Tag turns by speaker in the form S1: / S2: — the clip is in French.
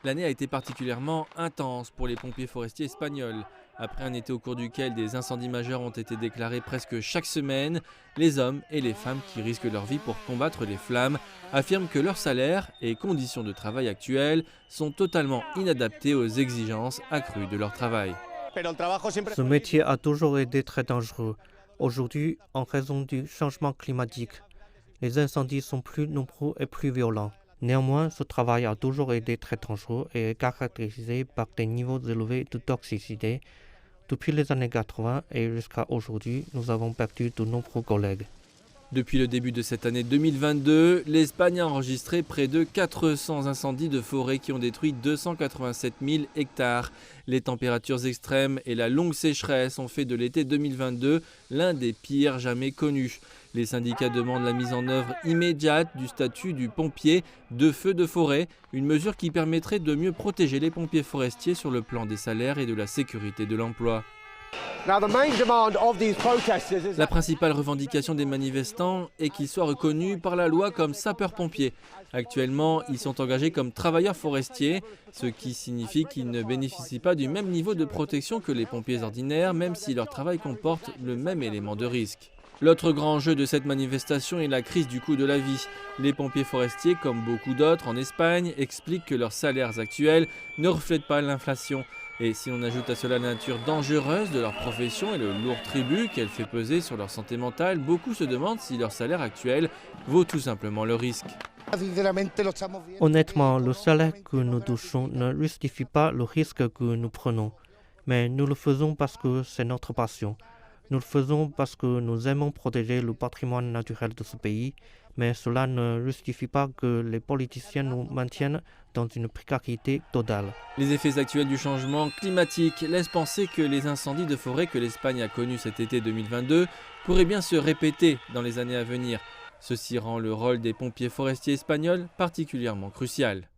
S1: L'année a été particulièrement intense pour les pompiers forestiers espagnols. Après un été au cours duquel des incendies majeurs ont été déclarés presque chaque semaine, les hommes et les femmes qui risquent leur vie pour combattre les flammes affirment que leur salaire et conditions de travail actuelles sont totalement inadaptés aux exigences accrues de leur travail.
S2: Ce métier a toujours été très dangereux. Aujourd'hui, en raison du changement climatique, les incendies sont plus nombreux et plus violents. Néanmoins, ce travail a toujours été très dangereux et est caractérisé par des niveaux élevés de toxicité. Depuis les années 80 et jusqu'à aujourd'hui, nous avons perdu de nombreux collègues.
S1: Depuis le début de cette année 2022, l'Espagne a enregistré près de 400 incendies de forêt qui ont détruit 287 000 hectares. Les températures extrêmes et la longue sécheresse ont fait de l'été 2022 l'un des pires jamais connus. Les syndicats demandent la mise en œuvre immédiate du statut du pompier de feu de forêt, une mesure qui permettrait de mieux protéger les pompiers forestiers sur le plan des salaires et de la sécurité de l'emploi. La principale revendication des manifestants est qu'ils soient reconnus par la loi comme sapeurs-pompiers. Actuellement, ils sont engagés comme travailleurs forestiers, ce qui signifie qu'ils ne bénéficient pas du même niveau de protection que les pompiers ordinaires, même si leur travail comporte le même élément de risque. L'autre grand enjeu de cette manifestation est la crise du coût de la vie. Les pompiers forestiers, comme beaucoup d'autres en Espagne, expliquent que leurs salaires actuels ne reflètent pas l'inflation. Et si l'on ajoute à cela la nature dangereuse de leur profession et le lourd tribut qu'elle fait peser sur leur santé mentale, beaucoup se demandent si leur salaire actuel vaut tout simplement le risque.
S2: Honnêtement, le salaire que nous touchons ne justifie pas le risque que nous prenons. Mais nous le faisons parce que c'est notre passion. Nous le faisons parce que nous aimons protéger le patrimoine naturel de ce pays, mais cela ne justifie pas que les politiciens nous maintiennent dans une précarité totale.
S1: Les effets actuels du changement climatique laissent penser que les incendies de forêt que l'Espagne a connus cet été 2022 pourraient bien se répéter dans les années à venir. Ceci rend le rôle des pompiers forestiers espagnols particulièrement crucial.